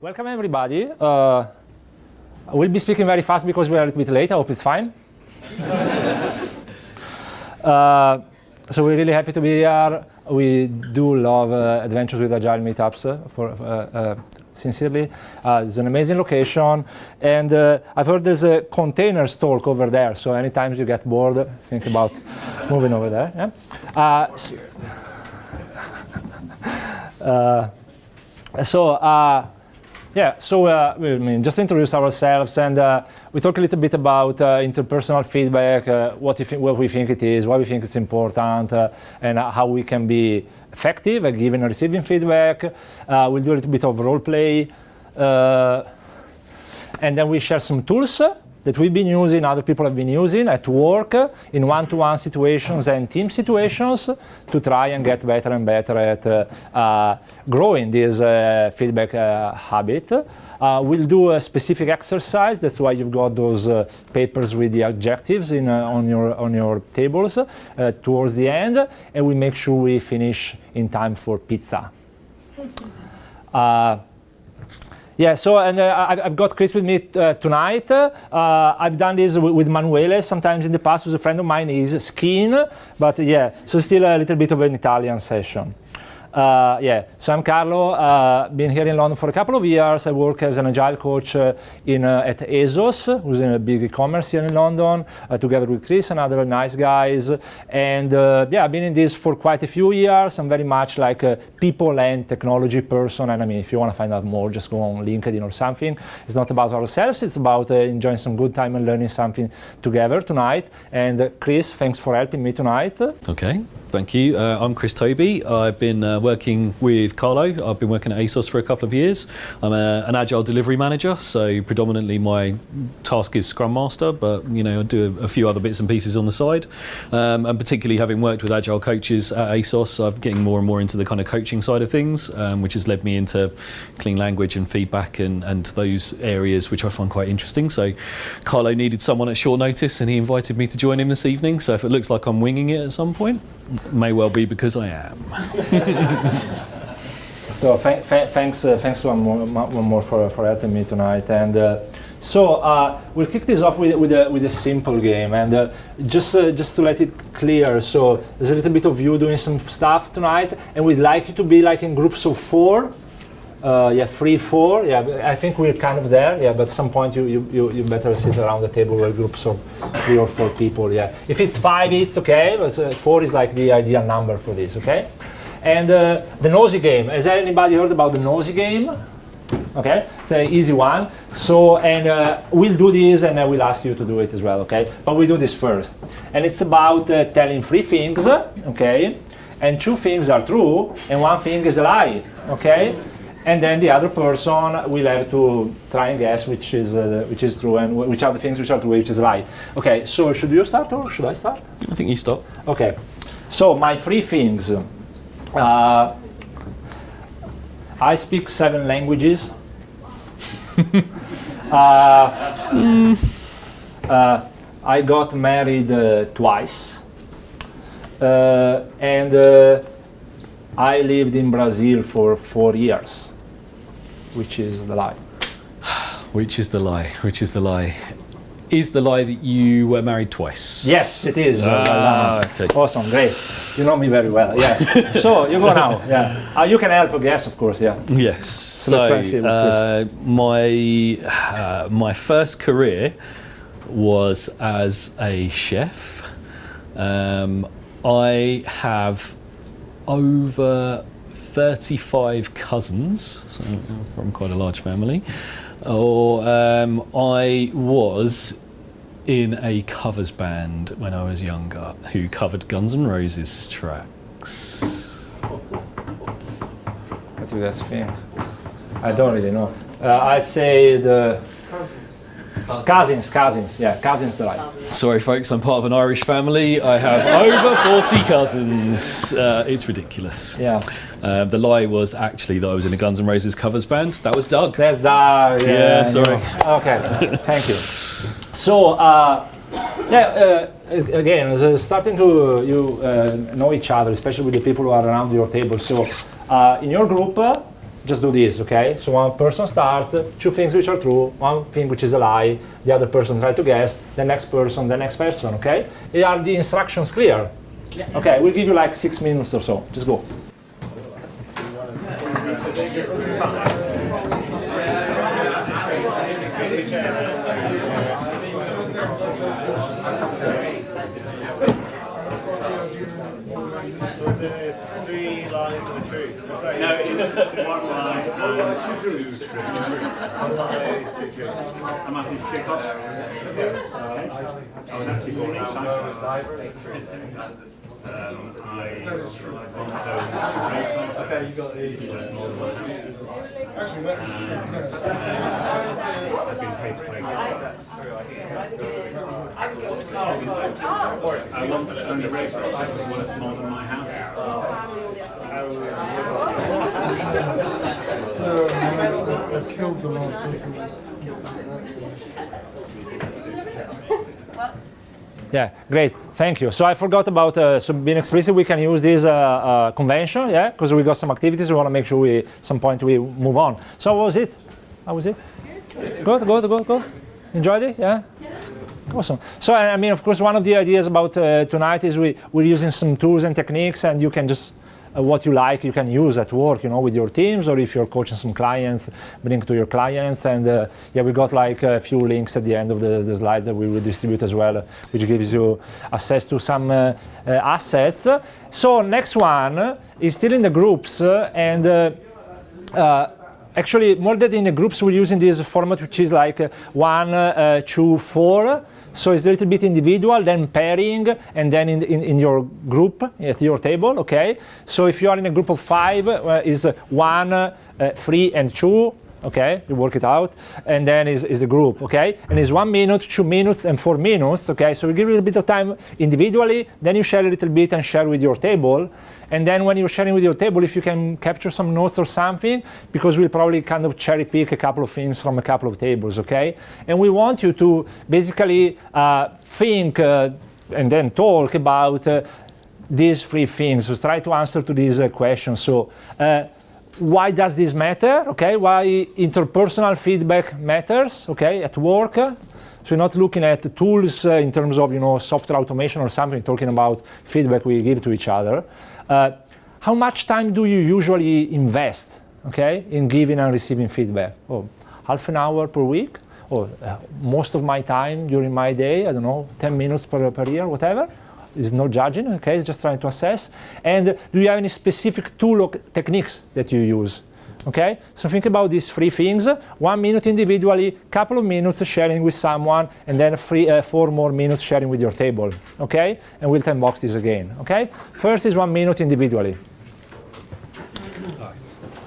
Welcome everybody. We'll be speaking very fast because we are a little bit late. I hope it's fine. So we're really happy to be here. We do love Adventures with Agile meetups sincerely. It's an amazing location, and I've heard there's a containers talk over there. So anytime you get bored, think about moving over there. Yeah? Just introduce ourselves, and we talk a little bit about interpersonal feedback, what we think it is, why we think it's important, and how we can be effective at giving and receiving feedback. We'll do a little bit of role play, and then we share some tools that we've been using, other people have been using at work, in one-to-one situations and team situations, to try and get better and better at growing this feedback habit. We'll do a specific exercise. That's why you've got those papers with the objectives on your tables towards the end, and we make sure we finish in time for pizza. I've got Chris with me tonight. I've done this with Manuele sometimes in the past, who's a friend of mine. He's skiing, but so still a little bit of an Italian session. So I'm Carlo, been here in London for a couple of years. I work as an agile coach at ASOS, who's in a big e-commerce here in London, together with Chris and other nice guys. And I've been in this for quite a few years. I'm very much like a people and technology person. And I mean, if you want to find out more, just go on LinkedIn or something. It's not about ourselves. It's about enjoying some good time and learning something together tonight. And Chris, thanks for helping me tonight. Okay. Thank you. I'm Chris Toby. I've been working with Carlo. I've been working at ASOS for a couple of years. I'm an agile delivery manager, so predominantly my task is Scrum Master, but I do a few other bits and pieces on the side. And particularly having worked with agile coaches at ASOS, I'm getting more and more into the kind of coaching side of things, which has led me into clean language and feedback and those areas which I find quite interesting. So Carlo needed someone at short notice, and he invited me to join him this evening. So if it looks like I'm winging it at some point, may well be because I am. So thanks one more for helping me tonight. And we'll kick this off with a simple game, and just to let it clear. So there's a little bit of you doing some stuff tonight, and we'd like you to be like in groups of 4. 3, 4. I think we're kind of there. But at some point you better sit around the table with groups of 3 or 4 people. If it's 5, it's okay, but 4 is like the ideal number for this. Okay. And the nosy game. Has anybody heard about the nosy game? Okay, it's an easy one. So, and we'll do this, and I will ask you to do it as well. Okay, but we do this first, and it's about telling 3 things. Okay, and 2 things are true, and 1 thing is a lie. Okay. And then the other person will have to try and guess which is true and which are the things which are true, which is a lie. Okay, so should you start or should I start? I think you start. Okay, so my 3 things. I speak 7 languages. I got married twice. And I lived in Brazil for 4 years. Which is the lie? Which is the lie? Is the lie that you were married twice? Yes, it is. Okay. Awesome, great. You know me very well. So you go now. You can help, I guess, of course. Yes. So my first career was as a chef. I have over 35 cousins, so I'm from quite a large family. I was in a covers band when I was younger who covered Guns N' Roses tracks. What do you guys think? I don't really know. I say the cousins. Cousins the lie. Sorry folks, I'm part of an Irish family. I have over 40 cousins. It's ridiculous. The lie was actually that I was in a Guns N' Roses covers band. That was Doug. That's Doug. Sorry. Okay, thank you. So, again, starting to know each other, especially with the people who are around your table. So, in your group, just do this, okay? So one person starts, two things which are true, one thing which is a lie, the other person try to guess, the next person, okay? Are the instructions clear? Yeah. Okay, we'll give you like 6 minutes or so. Just go. So it's 3 lies and a truth. No, it's 1 lie and 2 truths. 1 lie, 2 truths. I'm happy to kick off. I was actually born in Cyprus. Okay, you got the. Actually, that's I've been paid to play I once owned a race worth more than my house. I killed the last person. Yeah, great, thank you. So I forgot about, so being explicit, we can use this convention, yeah, because we got some activities, we want to make sure some point we move on. So how was it? How was it? Good. Enjoyed it, yeah? Awesome. So I mean, of course, one of the ideas about tonight is we're using some tools and techniques, and you can just what you like you can use at work, with your teams, or if you're coaching some clients, bring to your clients. And yeah, we got like a few links at the end of the slide that we will distribute as well, which gives you access to some assets. So next one is still in the groups, and actually more than in the groups, we're using this format, which is like 1, 2, 4. So it's a little bit individual, then pairing, and then in your group, at your table, okay? So if you are in a group of 5, is 1, 3, and 2, okay? You work it out, and then is the group, okay? And it's 1 minute, 2 minutes, and 4 minutes, okay? So we give you a little bit of time individually, then you share a little bit and share with your table. And then when you're sharing with your table, if you can capture some notes or something, because we'll probably kind of cherry pick a couple of things from a couple of tables, okay? And we want you to basically think and then talk about these 3 things. So try to answer to these questions. So why does this matter, okay? Why interpersonal feedback matters, okay, at work? So we're not looking at the tools in terms of software automation or something, talking about feedback we give to each other. How much time do you usually invest, okay, in giving and receiving feedback? Oh, half an hour per week? Or most of my time during my day, I don't know, 10 minutes per year, whatever. It's no judging, okay, it's just trying to assess. And do you have any specific tool or techniques that you use? Okay, so think about these 3 things: 1 minute individually, couple of minutes sharing with someone, and then 4 more minutes sharing with your table. Okay, and we'll time box this again. Okay, first is 1 minute individually.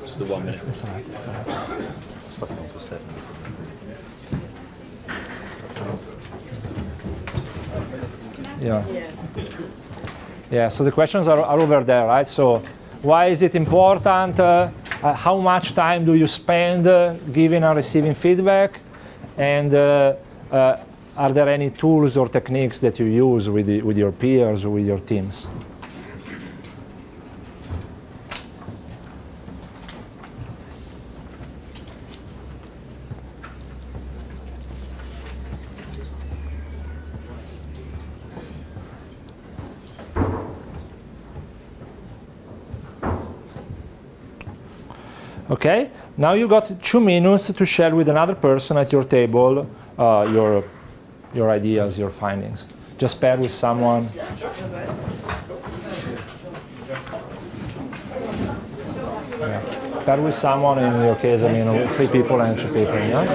Just the 1 minute. It's all right. Stop it on for 7. Yeah. So the questions are over there, right? So why is it important? How much time do you spend giving and receiving feedback? And are there any tools or techniques that you use with your peers or with your teams? Okay, now you got 2 minutes to share with another person at your table your ideas, your findings. Just pair with someone. Yeah. Pair with someone, in your case, 3 people and 2 people, yeah?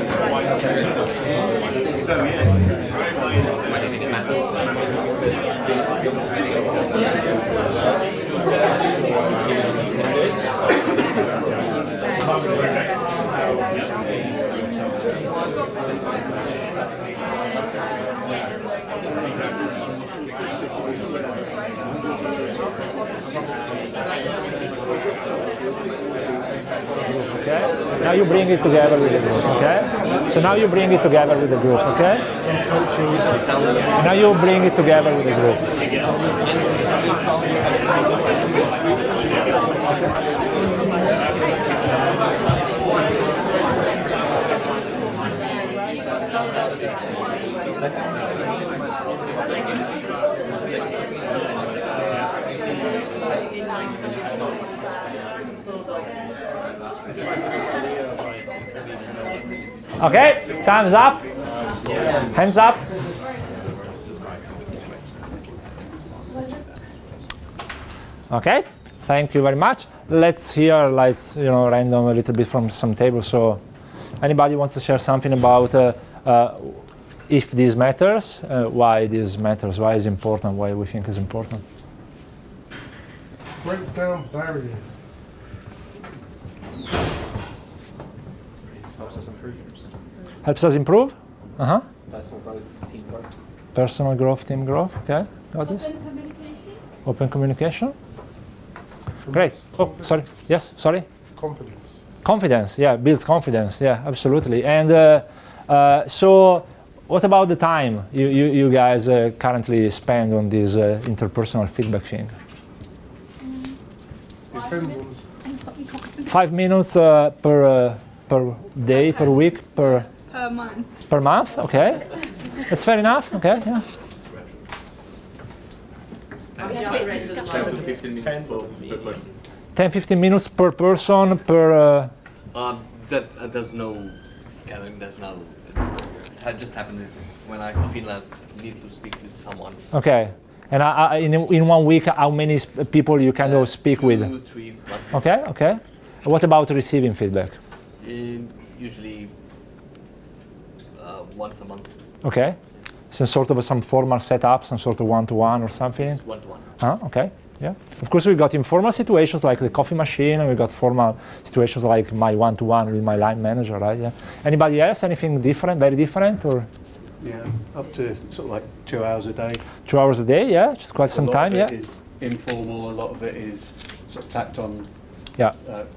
Okay? Now you bring it together with the group, okay? So now you bring it together with the group, okay? Now you bring it together with the group. Okay, time's up. Hands up. Okay, thank you very much. Let's hear, like, random a little bit from some tables. So, anybody wants to share something about if this matters, why this matters, why it's important, why we think it's important? Breaks down barriers. Helps us improve? Personal growth, team growth. Personal growth, team growth. Okay, got this? Open communication. Open communication. Great. Oh, sorry. Yes, sorry. Confidence. Confidence, yeah, builds confidence, yeah, absolutely. And so, what about the time you guys currently spend on this interpersonal feedback thing? Depends on 5 minutes per day, per week, per month. per month. Okay, that's fair enough. Okay, yeah. 10 to 15 minutes per person. 10-15 minutes per person per. There's no scaling. There's no. It just happened when I feel I need to speak with someone. Okay, and in 1 week, how many people you kind of speak with? 2, 3 plus. Okay, okay. What about receiving feedback? Usually once a month. Okay, some formal setup, some sort of one-to-one or something. It's one-to-one. Okay, yeah. Of course, we got informal situations like the coffee machine, and we got formal situations like my one-to-one with my line manager, right? Yeah. Anybody else? Anything different? Very different, or Yeah, up to sort of like 2 hours a day. 2 hours a day? Yeah, just quite some time. A lot Yeah. of it is informal. A lot of it is sort of tacked on Yeah.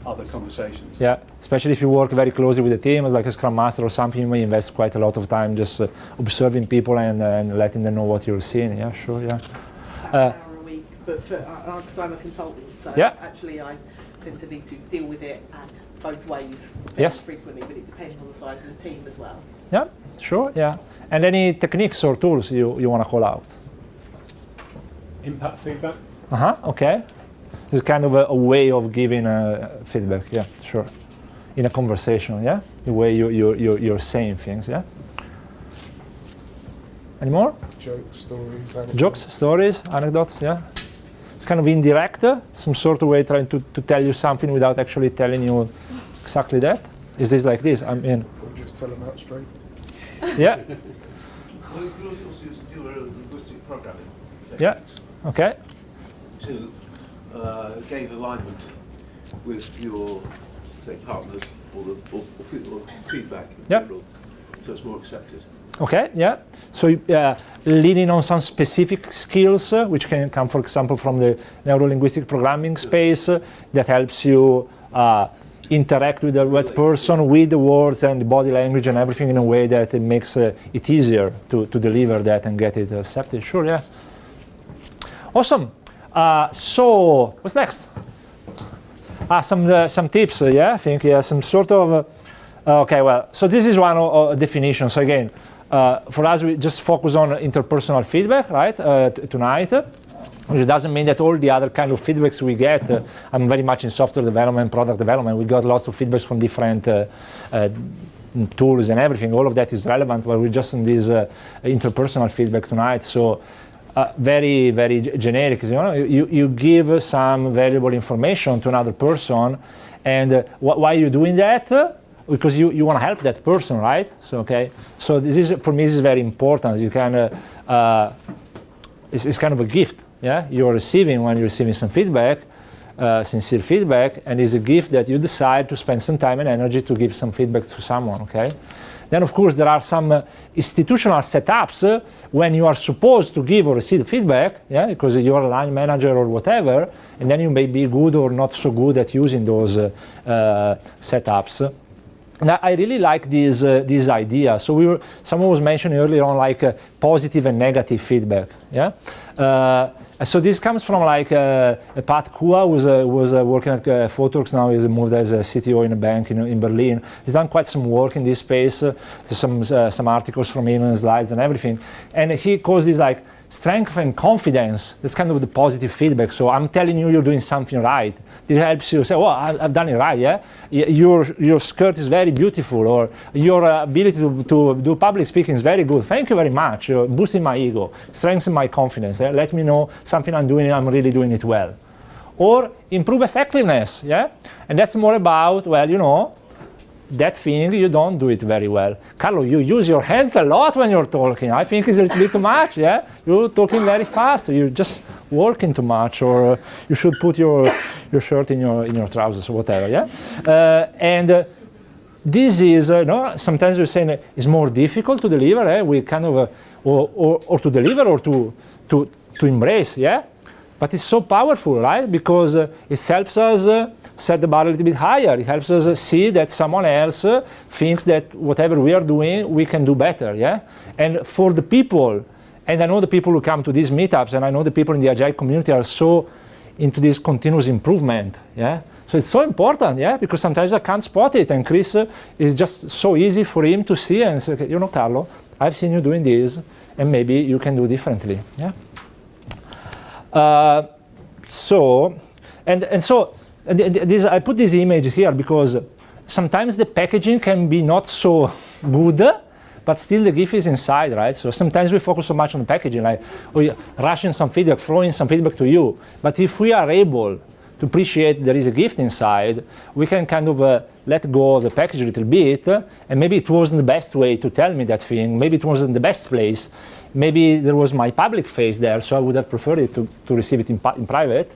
other conversations. Yeah, especially if you work very closely with the team, as like a Scrum Master or something, you may invest quite a lot of time just observing people and letting them know what you're seeing. Yeah, sure, yeah. An hour a week, but because I'm a consultant, so Yeah. actually I tend to need to deal with it both ways Yes. frequently, but it depends on the size of the team as well. Yeah, sure, yeah. And any techniques or tools you want to call out? Impact feedback. Okay. This is kind of a way of giving feedback, yeah, sure. In a conversation, yeah? The way you're saying things, yeah? Any more? Jokes, stories. anecdotes. Jokes, stories, anecdotes, yeah? It's kind of indirect, some sort of way trying to tell you something without actually telling you exactly that. Is this like this? I mean, Or just tell them out straight. yeah, Well, you could also use linguistic programming yeah, okay. to gain alignment with your, say, partners or feedback in Yep. general, so it's more accepted. Okay, yeah. So leaning on some specific skills, which can come, for example, from the neuro-linguistic programming space, that helps you interact with the right person, with the words and the body language and everything in a way that it makes it easier to deliver that and get it accepted. Sure, yeah. Awesome. So what's next? Some tips, yeah, I think, yeah, some sort of, okay, well, so this is one definition. So again, for us, we just focus on interpersonal feedback, right, tonight, which doesn't mean that all the other kind of feedbacks we get, I'm very much in software development, product development, we got lots of feedbacks from different tools and everything, all of that is relevant, but we're just on this interpersonal feedback tonight. So very, very generic. You give some valuable information to another person, and why are you doing that? Because you want to help that person, right? So okay. So this is, for me, this is very important. You can it's kind of a gift. Yeah, you're receiving when you're receiving some feedback, sincere feedback, and it's a gift that you decide to spend some time and energy to give some feedback to someone. Okay. Then, of course, there are some institutional setups when you are supposed to give or receive feedback, yeah, because you're a line manager or whatever, and then you may be good or not so good at using those setups. And I really like this idea. So someone was mentioning earlier on like positive and negative feedback, yeah. So this comes from like Pat Kua, who was working at Photoworks, now he's moved as a CTO in a bank in Berlin. He's done quite some work in this space. There's some articles from him and slides and everything. And he calls this like strength and confidence. That's kind of the positive feedback. So I'm telling you, you're doing something right. It helps you say, "Oh, I've done it right." Yeah, your skirt is very beautiful, or your ability to do public speaking is very good. Thank you very much. You're boosting my ego, strengthening my confidence. Yeah? Let me know something I'm doing. I'm really doing it well. Or improve effectiveness. Yeah, and that's more about, well, you know, that thing you don't do it very well. Carlo, you use your hands a lot when you're talking. I think it's a little bit too much. Yeah, you're talking very fast. You're just working too much, or you should put your shirt in your trousers or whatever. Yeah, this is sometimes we're saying it's more difficult to deliver. We kind of or to deliver or to embrace. Yeah, but it's so powerful, right? Because it helps us set the bar a little bit higher. It helps us see that someone else thinks that whatever we are doing, we can do better. Yeah, and for the people. And I know the people who come to these meetups, and I know the people in the Agile community are so into this continuous improvement. Yeah, so it's so important. Yeah, because sometimes I can't spot it, and Chris is just so easy for him to see and say, okay, you know, Carlo, I've seen you doing this, and maybe you can do differently. Yeah. So I put this image here because sometimes the packaging can be not so good, but still the gift is inside, right? So sometimes we focus so much on the packaging, like rushing some feedback, throwing some feedback to you. But if we are able to appreciate there is a gift inside, we can kind of let go of the package a little bit, and maybe it wasn't the best way to tell me that thing, maybe it wasn't the best place, maybe there was my public face there, so I would have preferred it to receive it in private,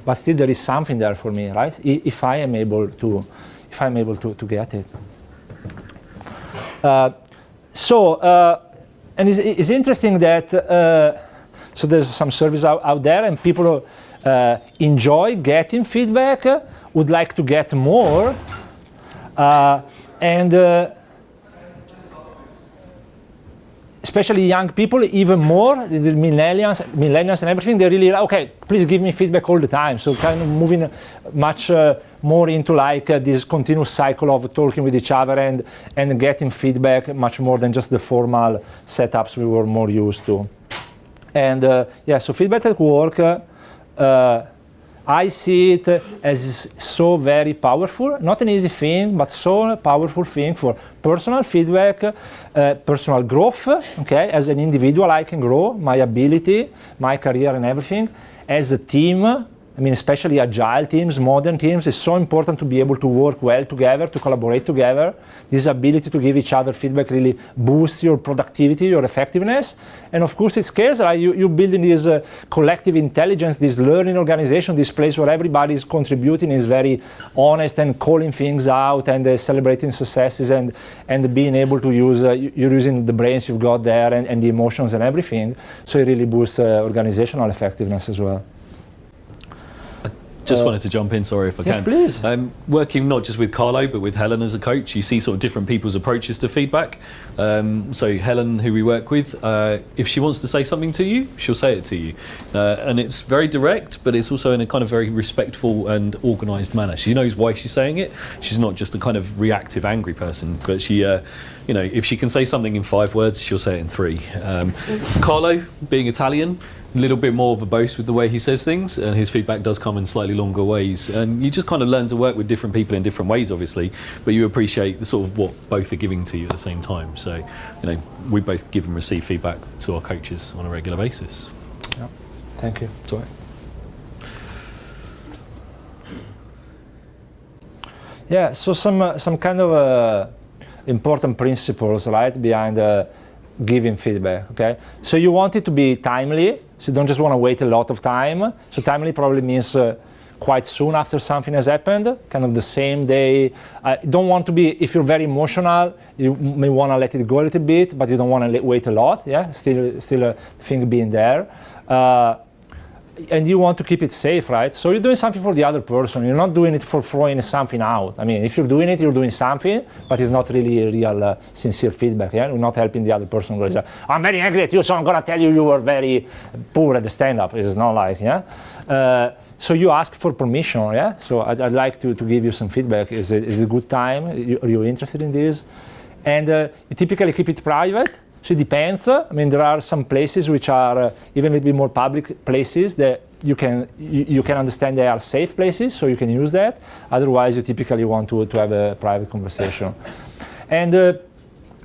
but still there is something there for me, right? If I am able to get it. And it's interesting that so there's some service out there, and people enjoy getting feedback, would like to get more, and especially young people, even more, the millennials and everything, they really, okay, please give me feedback all the time. So kind of moving much more into like this continuous cycle of talking with each other and getting feedback much more than just the formal setups we were more used to. And so feedback at work, I see it as so very powerful, not an easy thing, but so powerful thing for personal feedback, personal growth, okay, as an individual I can grow, my ability, my career and everything. As a team, I mean, especially agile teams, modern teams, it's so important to be able to work well together, to collaborate together. This ability to give each other feedback really boosts your productivity, your effectiveness. And of course, it scares, right? You're building this collective intelligence, this learning organization, this place where everybody is contributing, is very honest and calling things out and celebrating successes and being able to use, you're using the brains you've got there and the emotions and everything. So it really boosts organizational effectiveness as well. Just wanted to jump in, sorry if I can. Yes, please. Working not just with Carlo, but with Helen as a coach, you see sort of different people's approaches to feedback. So Helen, who we work with, if she wants to say something to you, she'll say it to you. And it's very direct, but it's also in a kind of very respectful and organised manner. She knows why she's saying it. She's not just a kind of reactive, angry person, but she, if she can say something in 5 words, she'll say it in 3. Carlo, being Italian, a little bit more of a boast with the way he says things, and his feedback does come in slightly longer ways. And you just kind of learn to work with different people in different ways, obviously, but you appreciate the sort of what both are giving to you at the same time. So, we both give and receive feedback to our coaches on a regular basis. Yeah. Thank you. Sorry. Yeah. So some kind of important principles, right, behind giving feedback. Okay. So you want it to be timely. So you don't just want to wait a lot of time. So timely probably means quite soon after something has happened, kind of the same day. Don't want to be, if you're very emotional, you may want to let it go a little bit, but you don't want to wait a lot. Yeah, still a thing being there. And you want to keep it safe, right? So you're doing something for the other person. You're not doing it for throwing something out. I mean, if you're doing it, you're doing something, but it's not really real sincere feedback. Yeah, you're not helping the other person. Who is, I'm very angry at you, so I'm gonna tell you you were very poor at the stand-up. It's not like, yeah. So you ask for permission, yeah. So I'd like to give you some feedback. Is it a good time? Are you interested in this? And you typically keep it private. So it depends. I mean, there are some places which are even a little bit more public places that you can understand they are safe places, so you can use that. Otherwise, you typically want to have a private conversation. And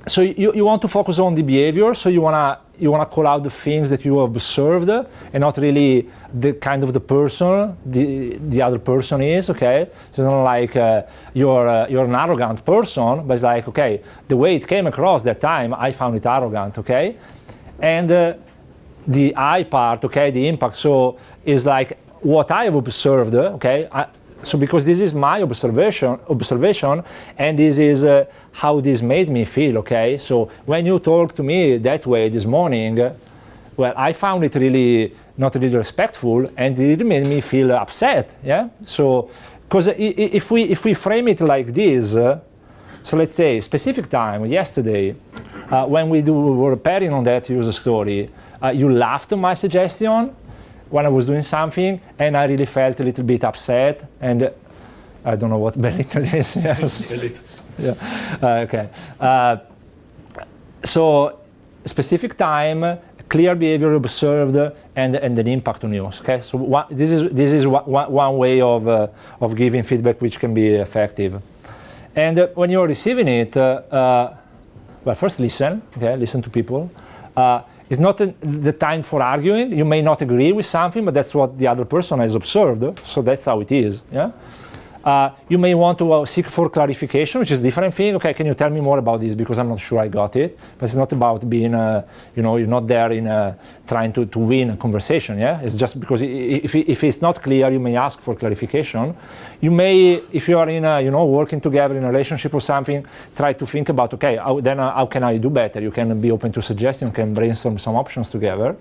so you want to focus on the behavior. So you wanna call out the things that you have observed, and not really the kind of the person the other person is. Okay, so it's not like you're an arrogant person, but it's like, okay, the way it came across that time, I found it arrogant. Okay, and the I part, okay, the impact. So is like what I have observed. Okay. So because this is my observation, and this is how this made me feel, okay? So when you talk to me that way this morning, well, I found it really not really respectful, and it really made me feel upset, yeah? So, because if we frame it like this, so let's say specific time, yesterday, when we were preparing on that user story, you laughed at my suggestion, when I was doing something, and I really felt a little bit upset, and I don't know what belittle is. Yes. Yeah. Okay. So specific time, clear behavior observed, and an impact on you. Okay. So this is one way of giving feedback which can be effective. And when you're receiving it, well, first listen. Okay, listen to people. It's not the time for arguing. You may not agree with something, but that's what the other person has observed, so that's how it is. Yeah. You may want to seek for clarification, which is a different thing. Okay, can you tell me more about this, because I'm not sure I got it. But it's not about being, you're not there in trying to win a conversation. Yeah, it's just because if it's not clear, you may ask for clarification. You may, if you are in, working together in a relationship or something, try to think about, okay, how can I do better? You can be open to suggestions, you can brainstorm some options together.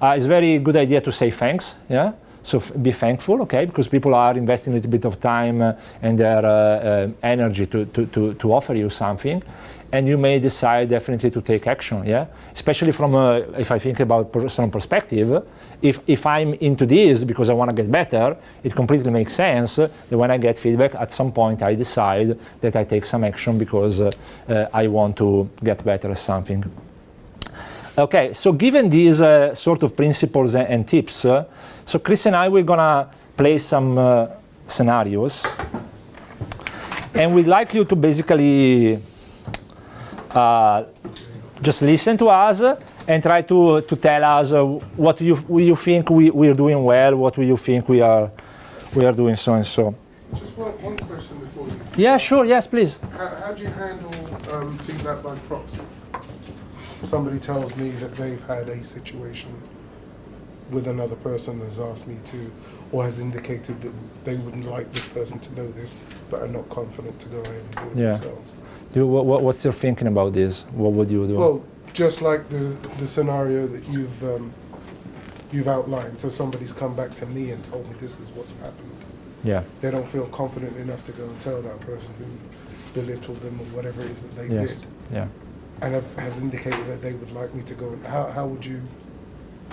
It's a very good idea to say thanks. Yeah. So be thankful, okay, because people are investing a little bit of time and their energy to offer you something, and you may decide definitely to take action, yeah. Especially from if I think about personal perspective, if I'm into this because I want to get better, it completely makes sense that when I get feedback, at some point I decide that I take some action because I want to get better at something. Okay, so given these sort of principles and tips, so Chris and I, we're gonna play some scenarios, and we'd like you to basically just listen to us and try to tell us what you think we are doing well, what you think we are doing so and so. Just one question before you. Yeah, sure. Yes, please. How do you handle feedback by proxy? Somebody tells me that they've had a situation with another person, has asked me to, or has indicated that they wouldn't like this person to know this, but are not confident to go ahead and do it themselves. What's your thinking about this? What would you do? Well, just like the scenario that you've outlined. So somebody's come back to me and told me this is what's happened. Yeah. They don't feel confident enough to go and tell that person who belittled them or whatever it is that they did. Yeah. And has indicated that they would like me to go. And how would you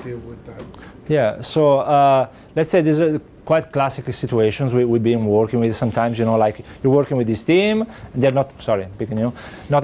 deal with that? Yeah, so let's say these are quite classic situations we've been working with. Sometimes, like you're working with this team, and they're not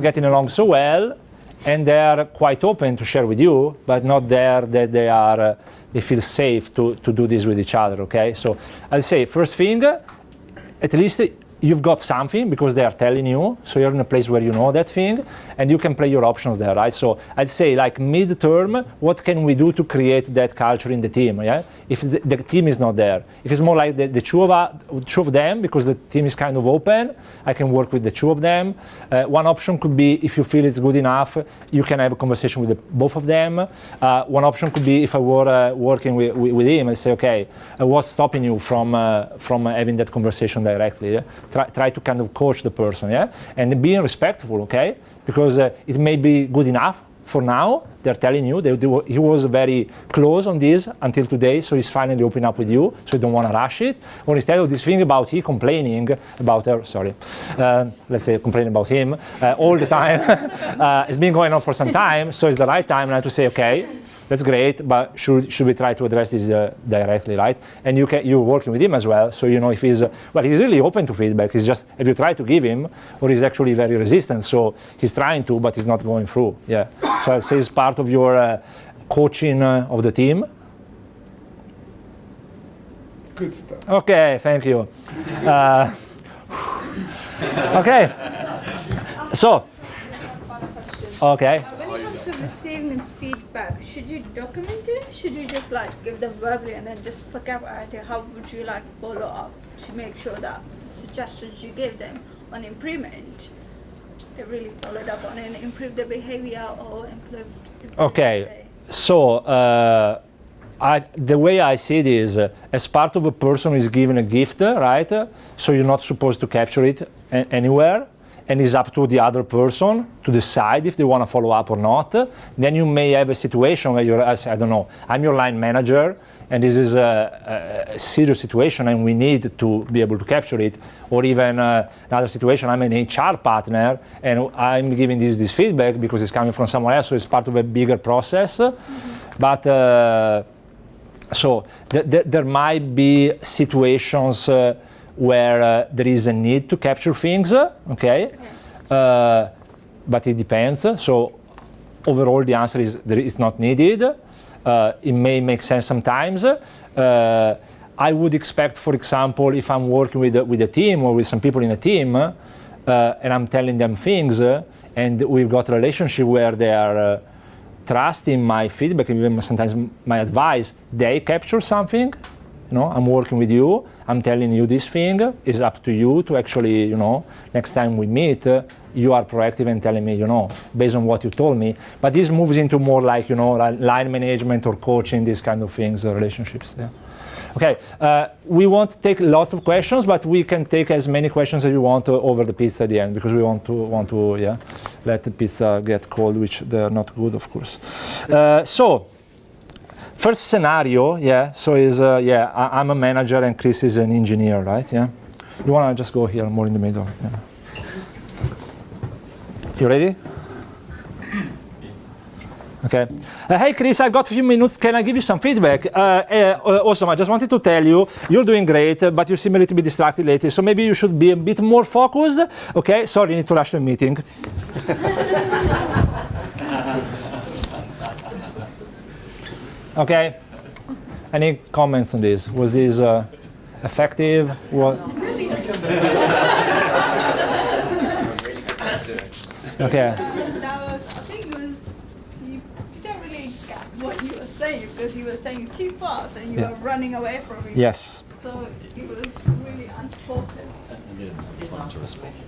getting along so well, and they're quite open to share with you, but not there that they feel safe to do this with each other. Okay, so I'll say first thing, at least you've got something because they are telling you, so you're in a place where you know that thing, and you can play your options there, right? So I'd say, like, mid-term, what can we do to create that culture in the team, yeah? If the team is not there. If it's more like the two of them, because the team is kind of open, I can work with the two of them. One option could be, if you feel it's good enough, you can have a conversation with both of them. One option could be, if I were working with him, I say, okay, what's stopping you from having that conversation directly? Yeah? Try to kind of coach the person, yeah, and being respectful, okay, because it may be good enough for now. They're telling you he was very close on this until today, so he's finally opening up with you, so you don't want to rush it. Or instead of this thing about he complaining about her, let's say complaining about him all the time, it's been going on for some time, so it's the right time now to say, okay, that's great, but should we try to address this directly, right? And you're working with him as well, so you know if he's he's really open to feedback. He's just, if you try to give him, or he's actually very resistant, so he's trying to, but he's not going through. Yeah. So I'd say it's part of your coaching of the team. Good stuff. Okay, thank you. Okay. So. Okay. When it comes to receiving feedback, should you document it? Should you just like give them verbally and then just forget about it? How would you like follow up to make sure that the suggestions you gave them on improvement, they really followed up on it and improved their behavior or improved Okay. So the way I see it is, as part of a person who is given a gift, right? So you're not supposed to capture it anywhere. And it's up to the other person to decide if they want to follow up or not. Then you may have a situation where you're, I don't know, I'm your line manager, and this is a serious situation, and we need to be able to capture it. Or even another situation, I'm an HR partner, and I'm giving this feedback because it's coming from someone else, so it's part of a bigger process. But so there might be situations where there is a need to capture things, okay? But it depends. So overall, the answer is it's not needed. It may make sense sometimes. I would expect, for example, if I'm working with a team or with some people in a team, and I'm telling them things, and we've got a relationship where they are trusting my feedback and even sometimes my advice, they capture something. You know, I'm working with you, I'm telling you this thing, it's up to you to actually, you know, next time we meet, you are proactive and telling me, you know, based on what you told me. But this moves into more like, you know, line management or coaching, these kind of things, relationships. Yeah. Okay, we won't take lots of questions, but we can take as many questions as you want over the pizza at the end, because we want to yeah, let the pizza get cold, which they're not good, of course. So. First scenario, yeah, so is, I'm a manager and Chris is an engineer, right, yeah? You want to just go here, more in the middle, yeah. You ready? Okay. Hey Chris, I've got a few minutes, can I give you some feedback? Awesome, I just wanted to tell you, you're doing great, but you seem a little bit distracted lately, so maybe you should be a bit more focused, okay? Sorry, I need to rush to a meeting. Okay. Any comments on this? Was this effective? What? Okay. That was, I think it was, you don't really get what you were saying because you were saying too fast and you were running away from it. Yes. So it was really unfocused.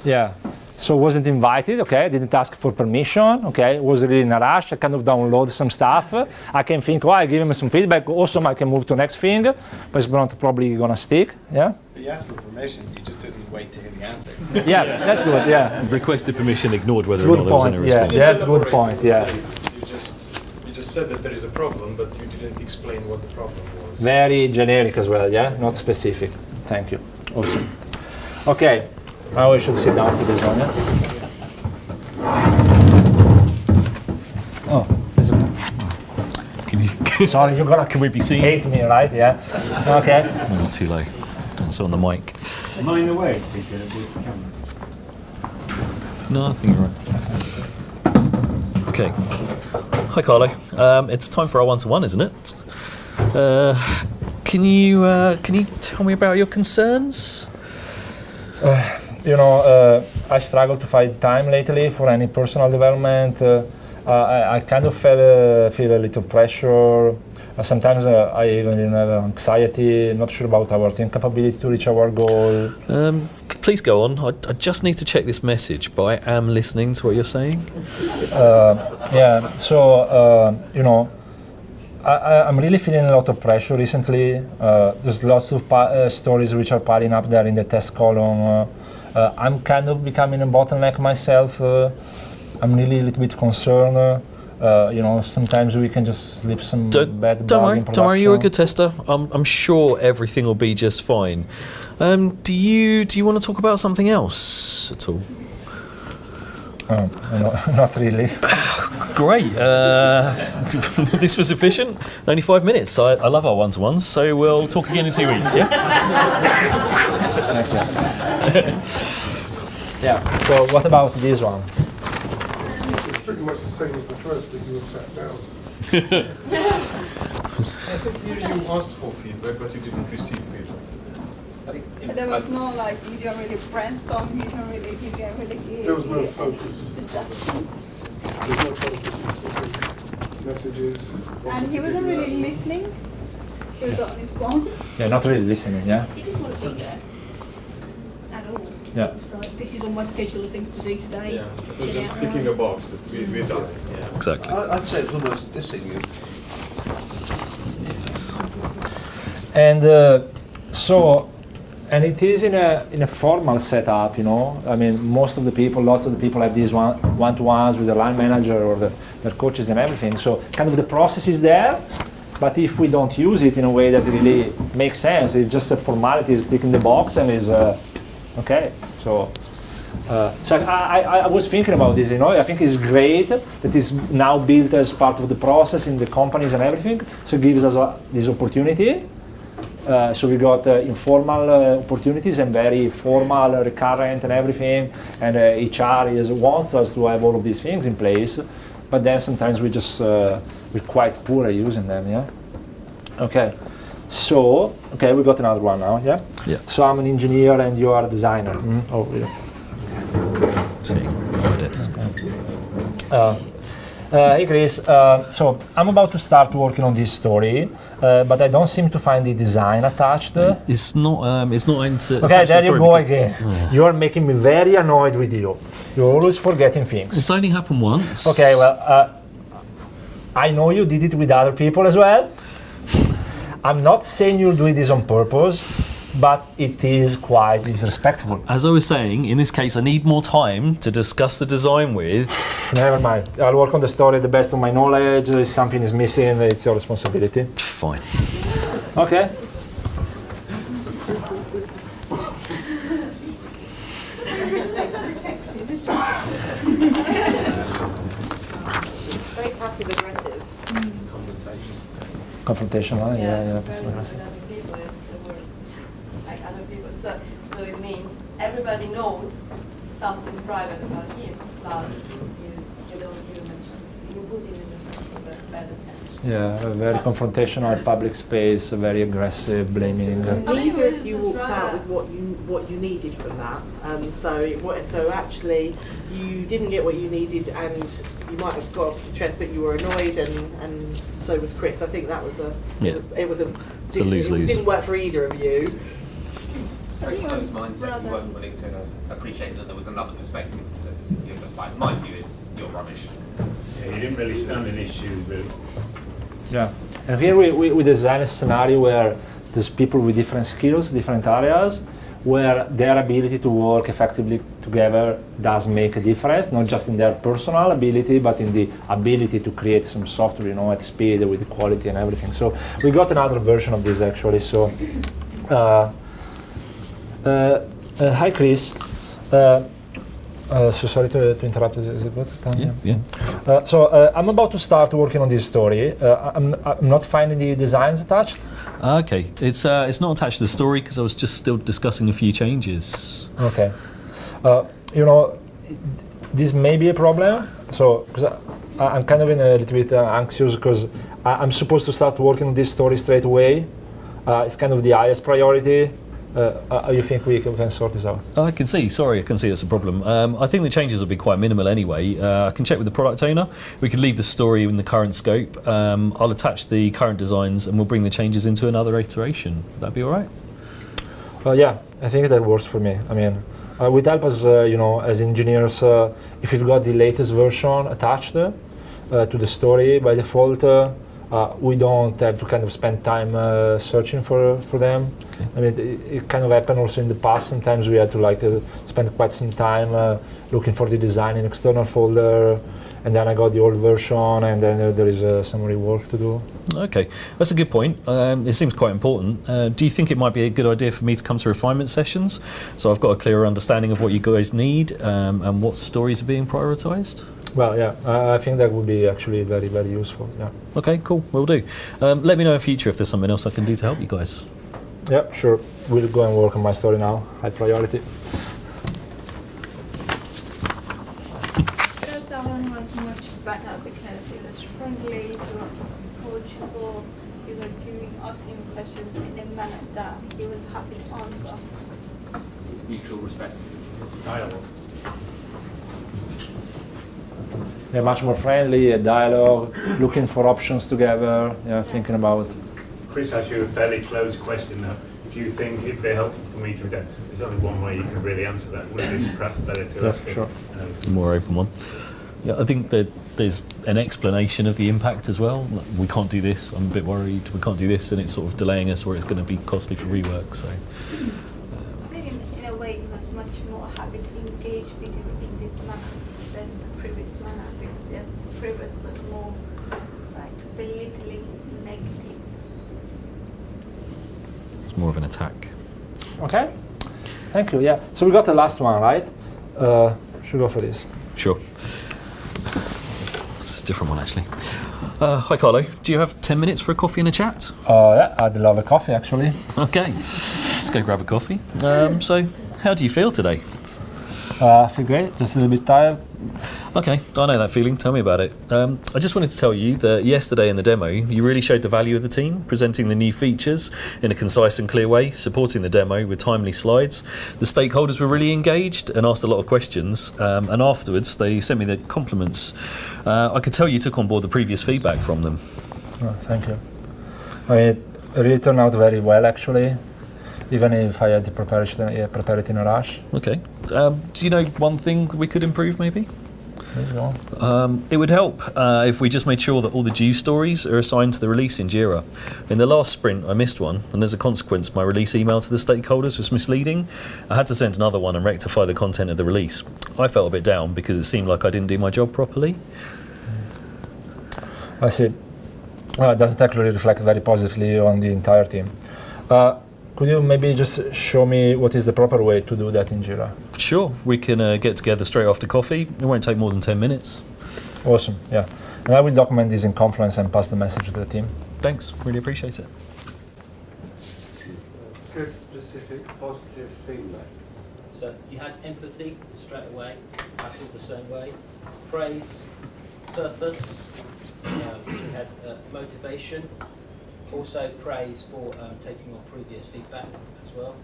Yeah. So wasn't invited, okay, didn't ask for permission, okay, was really in a rush, I kind of download some stuff, I can think, I give him some feedback, awesome, I can move to next thing, but it's not probably gonna stick, yeah? But you asked for permission, you just didn't wait to hear the answer. Yeah, that's good, yeah. Requested permission, ignored whether or not there was any response. Yeah, that's a good point, yeah. You just said that there is a problem, but you didn't explain what the problem was. Very generic as well, yeah, not specific. Thank you, awesome. Okay. Now we should sit down for this one, yeah? Oh, this is Can you, sorry, you're gonna can we be seen? hate me, right? Yeah. Okay. Not too low. Don't sit on the mic. Am I in the way, Peter, with the camera? No, I think you're right. Okay. Hi, Carlo. It's time for our one-to-one, isn't it? Can you tell me about your concerns? You know, I struggle to find time lately for any personal development. I kind of feel a little pressure. Sometimes I even have anxiety, not sure about our team capability to reach our goal. Please go on. I just need to check this message, but I am listening to what you're saying. Yeah, so, you know, I'm really feeling a lot of pressure recently. There's lots of stories which are piling up there in the test column. I'm kind of becoming a bottleneck myself. I'm really a little bit concerned. You know, sometimes we can just slip some bad bug in production. Don't worry, you're a good tester. I'm sure everything will be just fine. Do you want to talk about something else at all? Not really. Great. This was efficient. Only 5 minutes. I love our one-to-ones, so we'll talk again in 2 weeks, yeah? Yeah. So what about this one? It's pretty much the same as the first, but you were sat down. I think here you asked for feedback, but you didn't receive feedback. But there was no like, you don't really brainstorm, you don't really give. There was no focus. Suggestions. There's no focus. Messages. And he wasn't really listening. He was on his phone. Yeah, not really listening. Yeah. He didn't want to be there at all. Yeah. It's like, this is on my schedule of things to do today. Yeah, it was just ticking a box that we're done. Yeah. Exactly. I'd say it's almost dissing you. Yes. And so, and it is in a formal setup, you know. I mean, lots of the people have these one-to-ones with the line manager or their coaches and everything. So, kind of the process is there, but if we don't use it in a way that really makes sense, it's just a formality, it's ticking the box and is okay. So, I was thinking about this, you know. I think it's great that it's now built as part of the process in the companies and everything. So it gives us this opportunity. So we got informal opportunities and very formal, recurrent and everything. And HR wants us to have all of these things in place. But then sometimes we're quite poor at using them, yeah? Okay. So, okay, we got another one now, yeah? Yeah. So I'm an engineer and you are a designer. Oh, yeah. See, what it is. Hey Chris, so I'm about to start working on this story, but I don't seem to find the design attached. It's not aimed to. Okay, there you go because- again. Oh. You are making me very annoyed with you. You're always forgetting things. It's only happened once. Okay, well, I know you did it with other people as well. I'm not saying you're doing this on purpose, but it is quite disrespectful. As I was saying, in this case, I need more time to discuss the design with. Never mind. I'll work on the story the best of my knowledge. If something is missing, it's your responsibility. Fine. Okay. Very passive aggressive. Confrontational, yeah, passive aggressive. Other people, it's the worst. Like other people. So it means everybody knows something private about him, plus you don't even mention it. You put him in the center of bad attention. Yeah, very confrontational, public space, very aggressive, blaming. Neither of you walked out with what you needed from that. So actually, you didn't get what you needed, and you might have got off the chest, but you were annoyed, and so was Chris. I think that was It's a lose-lose. It didn't work for either of you. Very close mindset. You weren't willing to appreciate that there was another perspective to this. You're just like, my view is you're rubbish. Yeah, you didn't really stand an issue, really. Yeah, and here we design a scenario where there's people with different skills, different areas, where their ability to work effectively together does make a difference, not just in their personal ability, but in the ability to create some software, you know, at speed with the quality and everything. So we got another version of this actually. So, hi Chris. So sorry to interrupt. Is it good time? Yeah. So I'm about to start working on this story. I'm not finding the designs attached. Okay, it's not attached to the story because I was just still discussing a few changes. Okay. You know, this may be a problem. So, because I'm kind of in a little bit anxious because I'm supposed to start working on this story straight away. It's kind of the highest priority. You think we can sort this out? I can see that's a problem. I think the changes will be quite minimal anyway. I can check with the product owner. We could leave the story in the current scope. I'll attach the current designs and we'll bring the changes into another iteration. Would that be all right? Yeah, I think that works for me. I mean, it would help us, you know, as engineers, if we've got the latest version attached to the story by default, we don't have to kind of spend time searching for them. Okay. I mean, it kind of happened also in the past. Sometimes we had to spend quite some time looking for the design in external folder, and then I got the old version, and then there is some rework to do. Okay, that's a good point. It seems quite important. Do you think it might be a good idea for me to come to refinement sessions, so I've got a clearer understanding of what you guys need and what stories are being prioritised? Well, yeah, I think that would be actually very, very useful. Yeah. Okay, cool, will do. Let me know in future if there's something else I can do to help you guys. Yeah, sure. We'll go and work on my story now. High priority. That one was much better because he was friendly, he was approachable, he was asking questions in a manner that he was happy to answer. It's mutual respect. It's dialogue. Yeah, much more friendly, a dialogue, looking for options together, yeah, thinking about. Chris asked you a fairly closed question though. Do you think it'd be helpful for me to get? There's only one way you can really answer that. Would it be perhaps better to ask sure. A more open one. Yeah, I think that there's an explanation of the impact as well. Like, we can't do this, I'm a bit worried, we can't do this, and it's sort of delaying us, or it's going to be costly for rework. So. I think in a way he was much more happy to engage with you in this manner than the previous manner, because the previous was more like belittling, negative. It's more of an attack. Okay, thank you. Yeah, so we got the last one, right? Should we go for this? Sure. It's a different one, actually. Hi, Carlo. Do you have 10 minutes for a coffee and a chat? Yeah, I'd love a coffee, actually. Okay, let's go grab a coffee. So, how do you feel today? I feel great, just a little bit tired. Okay, I know that feeling. Tell me about it. I just wanted to tell you that yesterday in the demo, you really showed the value of the team, presenting the new features in a concise and clear way, supporting the demo with timely slides. The stakeholders were really engaged and asked a lot of questions, and afterwards they sent me their compliments. I could tell you took on board the previous feedback from them. Oh, thank you. It really turned out very well, actually, even if I had to prepare it in a rush. Okay. Do you know one thing we could improve, maybe? Please go on. It would help if we just made sure that all the due stories are assigned to the release in Jira. In the last sprint, I missed one, and as a consequence, my release email to the stakeholders was misleading. I had to send another one and rectify the content of the release. I felt a bit down because it seemed like I didn't do my job properly. I see. It doesn't actually reflect very positively on the entire team. Could you maybe just show me what is the proper way to do that in Jira? Sure, we can get together straight after coffee. It won't take more than 10 minutes. Awesome, yeah. And I will document this in Confluence and pass the message to the team. Thanks, really appreciate it. Good specific positive feedback. So you had empathy straight away, I feel the same way. Praise, purpose, you had motivation. Also praise for taking on previous feedback as well.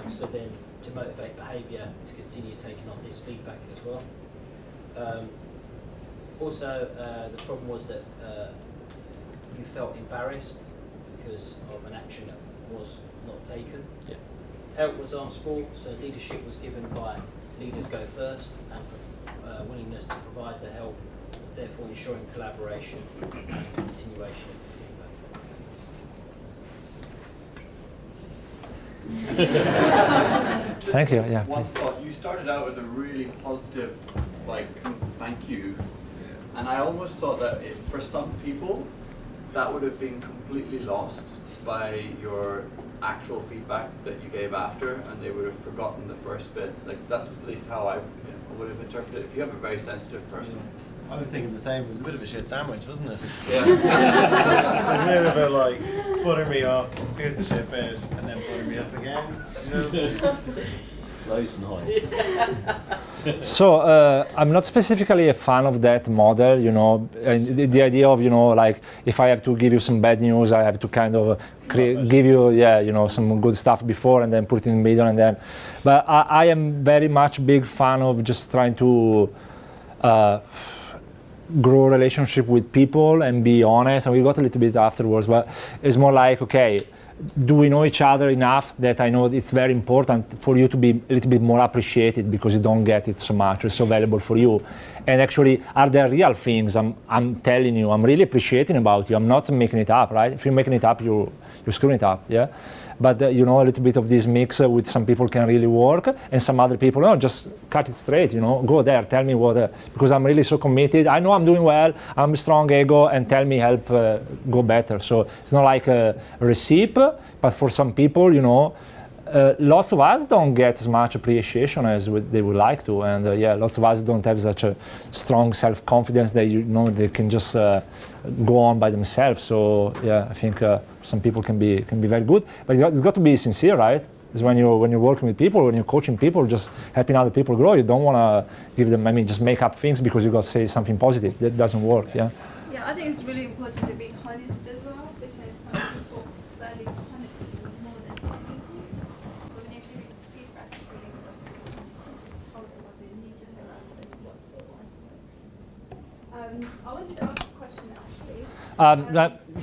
So then to motivate behaviour to continue taking on this feedback as well. Also the problem was that you felt embarrassed because of an action that was not taken. Yeah. Help was asked for, so leadership was given by leaders go first, and willingness to provide the help, therefore ensuring collaboration and continuation of Thank you. Yeah. One Please. thought. You started out with a really positive, like, thank you, and I almost thought that for some people, that would have been completely lost by your actual feedback that you gave after, and they would have forgotten the first bit. Like that's at least how I would have interpreted it. If you have a very sensitive person. I was thinking the same. It was a bit of a shit sandwich, wasn't it? Yeah. It was a bit of a like butter me up, here's the shit bit, and then butter me up again. You know? Lows and highs. So I'm not specifically a fan of that model, you know, and the idea of, you know, like if I have to give you some bad news, I have to kind of give you, yeah, you know, some good stuff before and then put it in the middle and then. But I am very much big fan of just trying to grow relationship with people and be honest. And we got a little bit afterwards, but it's more like, okay, do we know each other enough that I know it's very important for you to be a little bit more appreciated because you don't get it so much, it's so valuable for you. And actually, are there real things I'm telling you, I'm really appreciating about you, I'm not making it up, right? If you're making it up, you're screwing it up, yeah? But you know, a little bit of this mix with some people can really work, and some other people, no, just cut it straight, you know, go there, tell me what, because I'm really so committed, I know I'm doing well, I'm a strong ego, and tell me help go better. So it's not like a recipe, but for some people, you know, lots of us don't get as much appreciation as they would like to, and lots of us don't have such a strong self-confidence that they can just go on by themselves. So I think some people can be very good, but it's got to be sincere, right? It's when you're working with people, when you're coaching people, just helping other people grow. You don't want to give them, just make up things because you got to say something positive. That doesn't work. Yeah, I think it's really important to be honest as well, because some people value honesty more than anything. So when you're giving feedback, it's really important to tell them what they need to hear and what they want to hear. I wanted to ask a question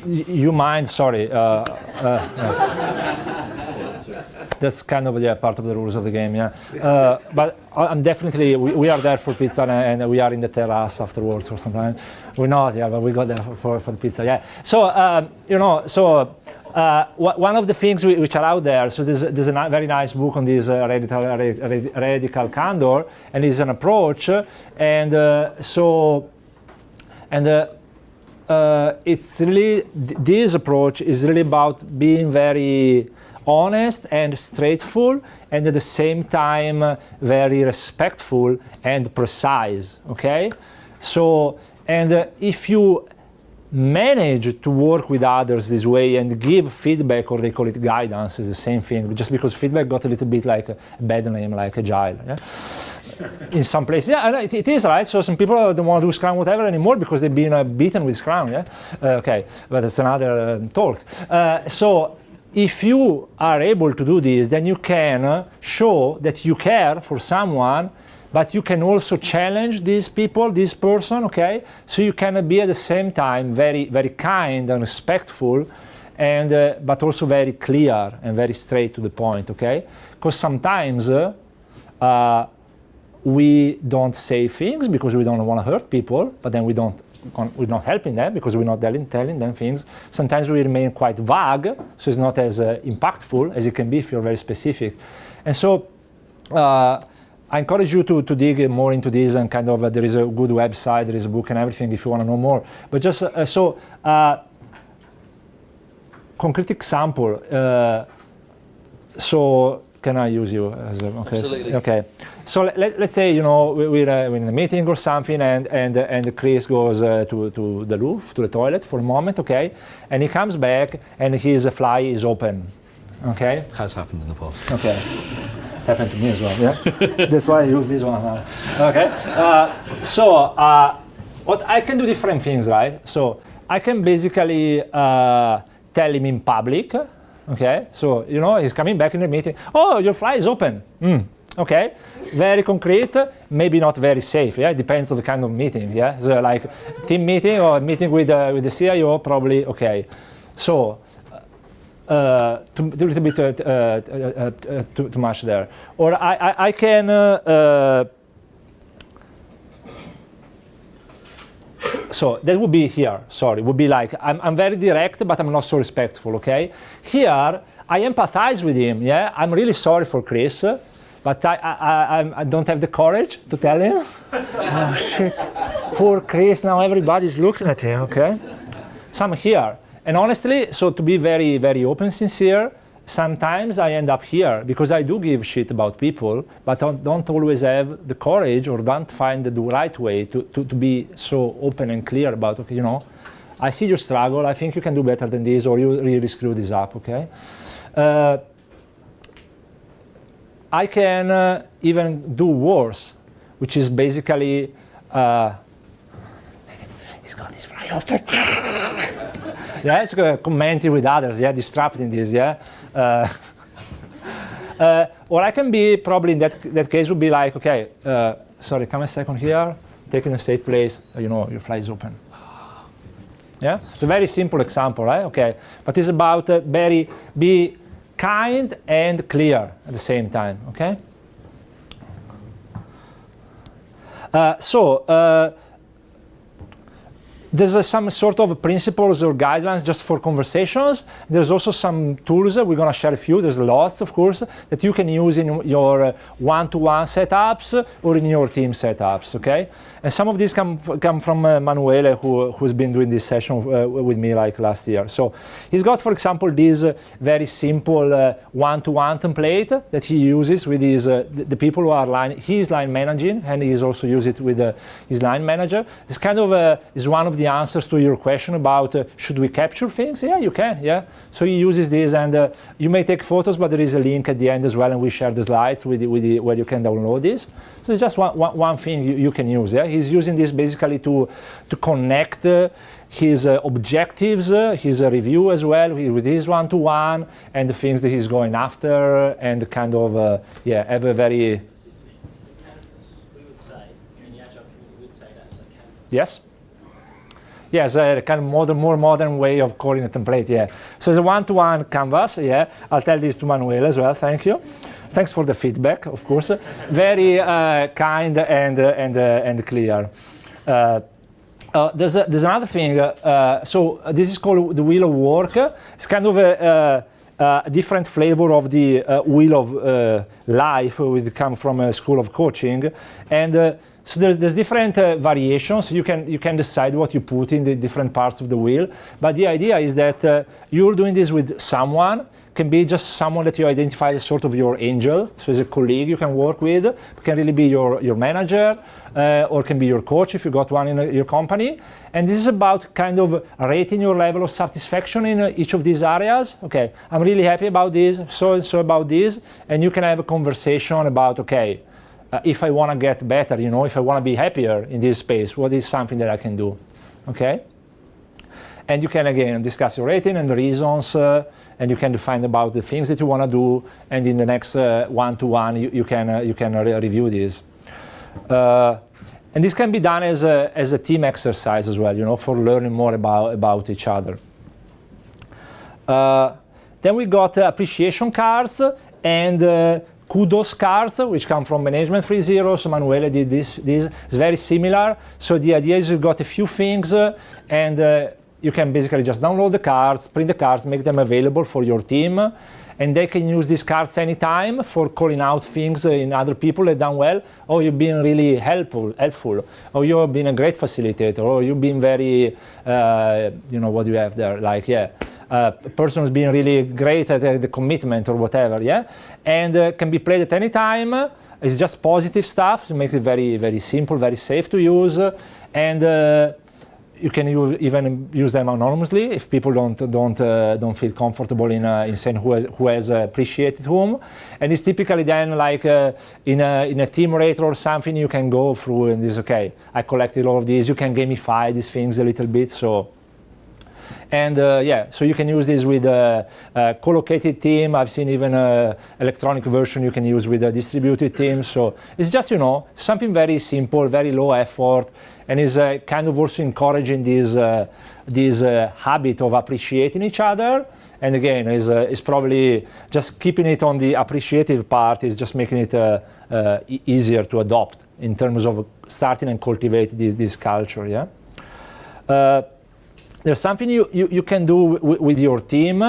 actually. You mind? Sorry. That's kind of part of the rules of the game, but I'm definitely, we are there for pizza, and we are in the terrace afterwards or something. We're not, but we got there for the pizza, So, one of the things which are out there, so there's a very nice book on this radical candor, and it's an approach, and it's really, this approach is really about being very honest and straightforward, and at the same time very respectful and precise. Okay, so if you manage to work with others this way and give feedback, or they call it guidance, is the same thing, just because feedback got a little bit like a bad name, like agile. In some places, it is, right? So some people don't want to do Scrum whatever anymore because they've been beaten with Scrum. Okay, but it's another talk. So if you are able to do this, then you can show that you care for someone, but you can also challenge these people, this person, okay? So you can be at the same time very, very kind and respectful, and but also very clear and very straight to the point, okay? Because sometimes we don't say things because we don't want to hurt people, but then we're not helping them because we're not telling them things. Sometimes we remain quite vague, so it's not as impactful as it can be if you're very specific. And so I encourage you to dig more into this, and kind of there is a good website, there is a book and everything if you want to know more. But just concrete example. So can I use you as a, okay? Absolutely. Okay. So let's say we're in a meeting or something, and Chris goes to the roof, to the toilet for a moment, okay, and he comes back and his fly is open, okay. Has happened in the past. Okay. Happened to me as well. Yeah. That's why I use this one. Okay. What I can do different things, right? So I can basically tell him in public. Okay, so he's coming back in the meeting. Oh, your fly is open. Okay, very concrete, maybe not very safe. Yeah, it depends on the kind of meeting. Yeah, so like team meeting or meeting with the CIO, probably okay. So a little bit too much there. Or I can. So that would be here, sorry, would be like, I'm very direct, but I'm not so respectful, okay? Here, I empathize with him, yeah? I'm really sorry for Chris, but I don't have the courage to tell him. Oh, shit, poor Chris, now everybody's looking at him, okay? So I'm here, and honestly, so to be very, very open, sincere, sometimes I end up here because I do give shit about people, but don't always have the courage or don't find the right way to be so open and clear about, okay, I see your struggle, I think you can do better than this, or you really screw this up, okay? I can even do worse, which is basically, he's got his fly open. Yeah, it's commenting with others, yeah, disrupting this, yeah. Or I can be, probably in that case, would be like, okay, sorry, come a second here, take in a safe place, your fly is open. Yeah, it's a very simple example, right? Okay, but it's about be kind and clear at the same time, okay? There's some sort of principles or guidelines just for conversations. There's also some tools, we're going to share a few, there's lots of course, that you can use in your one-to-one setups or in your team setups, okay? And some of these come from Manuele, who's been doing this session with me like last year. So he's got, for example, this very simple one-to-one template that he uses with his, the people who are he's line managing, and he's also used it with his line manager. This kind of is one of the answers to your question about should we capture things? Yeah, you can, yeah. So he uses this, and you may take photos, but there is a link at the end as well, and we share the slides with where you can download this. So it's just one thing you can use, yeah. He's using this basically to connect his objectives, his review as well with his one-to-one, and the things that he's going after, and kind of, yeah, have a very... We would say, in the Agile community, we would say that's a canvas. Yes? Yes, a kind of more modern way of calling a template, yeah. So it's a one-to-one canvas, yeah. I'll tell this to Manuel as well, thank you. Thanks for the feedback, of course. Very kind and clear. There's another thing. So this is called the wheel of work. It's kind of a different flavor of the wheel of life, which come from a school of coaching, and so there's different variations. You can decide what you put in the different parts of the wheel. But the idea is that you're doing this with someone. Can be just someone that you identify as sort of your angel, so as a colleague you can work with. It can really be your manager, or can be your coach if you got one in your company. And this is about kind of rating your level of satisfaction in each of these areas. Okay, I'm really happy about this, so and so about this, and you can have a conversation about, okay, if I want to get better, you know, if I want to be happier in this space, what is something that I can do, okay? And you can again discuss your rating and the reasons, and you can define about the things that you want to do, and in the next one-to-one you can review this. And this can be done as a team exercise as well, you know, for learning more about each other. Then we got appreciation cards and kudos cards, which come from Management 3.0. So Manuele did this. This is very similar. So the idea is you've got a few things, and you can basically just download the cards, print the cards, make them available for your team, and they can use these cards anytime for calling out things in other people that done well. Oh, you've been really helpful. Oh, you've been a great facilitator. Or you've been very, you know, what do you have there? Like, yeah, a person who's been really great at the commitment or whatever, yeah? And can be played at any time. It's just positive stuff, so it makes it very, very simple, very safe to use. And you can even use them anonymously if people don't feel comfortable in saying who has appreciated whom. And it's typically then like in a team rater or something, you can go through and this, okay, I collected all of these. You can gamify these things a little bit. So. And yeah, so you can use this with a co-located team. I've seen even an electronic version you can use with a distributed team. So it's just, you know, something very simple, very low effort, and is kind of also encouraging this habit of appreciating each other. And again, is probably just keeping it on the appreciative part is just making it easier to adopt in terms of starting and cultivate this culture, yeah? There's something you can do with your team.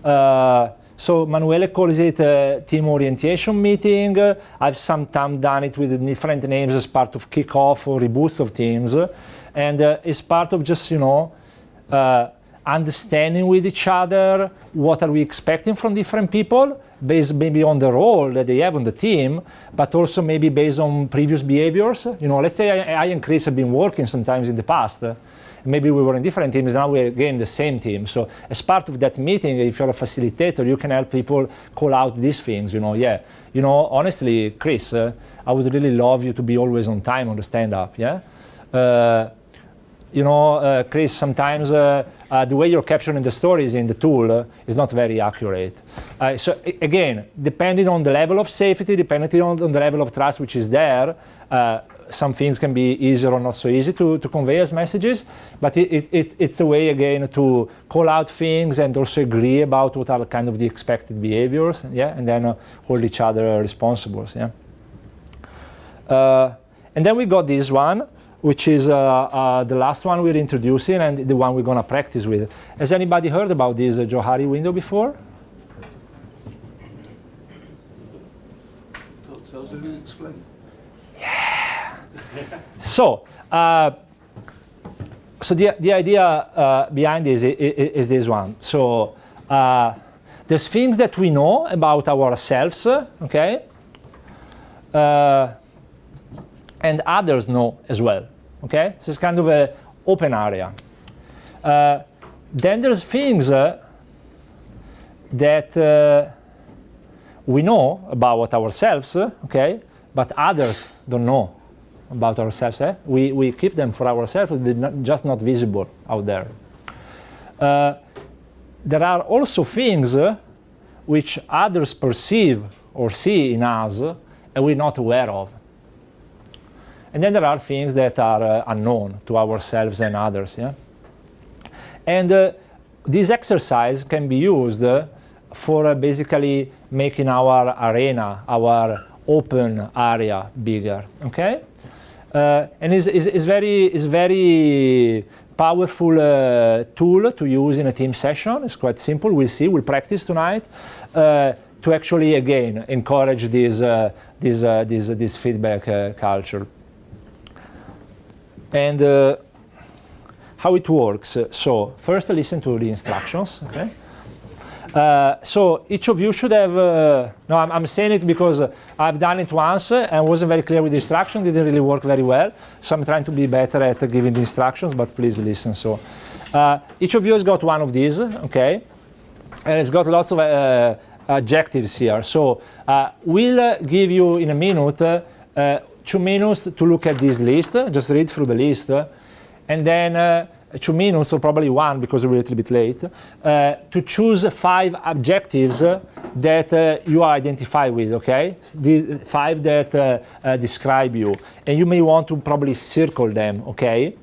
So Manuele calls it a team orientation meeting. I've sometimes done it with different names as part of kickoff or reboots of teams. And it's part of just, you know, understanding with each other what are we expecting from different people, based maybe on the role that they have on the team, but also maybe based on previous behaviors. You know, let's say I and Chris have been working sometimes in the past. Maybe we were in different teams, now we're again the same team. So as part of that meeting, if you're a facilitator, you can help people call out these things, you know, yeah. You know, honestly, Chris, I would really love you to be always on time on the stand-up, yeah? You know, Chris, sometimes the way you're capturing the stories in the tool is not very accurate. So again, depending on the level of safety, depending on the level of trust which is there, some things can be easier or not so easy to convey as messages, but it's a way again to call out things and also agree about what are kind of the expected behaviors, yeah, and then hold each other responsible, yeah. And then we got this one, which is the last one we're introducing and the one we're going to practice with. Has anybody heard about this Johari window before? So do you explain? Yeah. So the idea behind this is this one. So there's things that we know about ourselves, okay? And others know as well, okay? So it's kind of an open area. Then there's things that we know about ourselves, okay? But others don't know about ourselves. We keep them for ourselves, they're just not visible out there. There are also things which others perceive or see in us and we're not aware of. And then there are things that are unknown to ourselves and others. Yeah? And this exercise can be used for basically making our arena, our open area bigger. Okay? And is very powerful tool to use in a team session. It's quite simple. We'll see. We'll practice tonight to actually again encourage this feedback culture. And how it works. So first, listen to the instructions. Okay. So each of you should have. No, I'm saying it because I've done it once and wasn't very clear with the instructions. Didn't really work very well. So I'm trying to be better at giving the instructions. But please listen. So each of you has got one of these. Okay, and it's got lots of adjectives here. So we'll give you in a minute 2 minutes to look at this list. Just read through the list, and then 2 minutes, or probably 1 because we're a little bit late, to choose 5 adjectives that you identify with, okay? These 5 that describe you. And you may want to probably circle them, okay?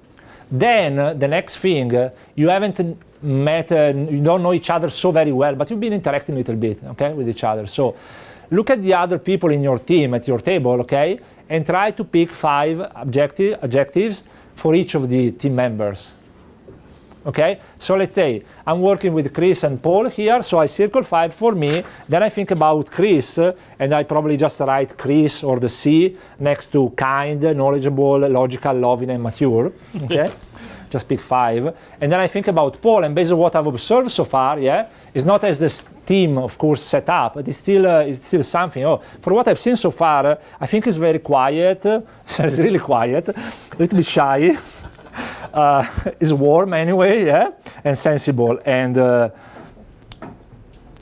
Then the next thing, you haven't met, you don't know each other so very well, but you've been interacting a little bit, okay, with each other. So look at the other people in your team, at your table, okay? And try to pick 5 adjectives for each of the team members. Okay, so let's say I'm working with Chris and Paul here, so I circle 5 for me, then I think about Chris, and I probably just write Chris or the C next to kind, knowledgeable, logical, loving, and mature, okay? Just pick 5. And then I think about Paul, and based on what I've observed so far, yeah, it's not as this team, of course, set up, but it's still something. Oh, for what I've seen so far, I think he's very quiet, it's really quiet, a little bit shy. Is warm anyway, yeah, and sensible and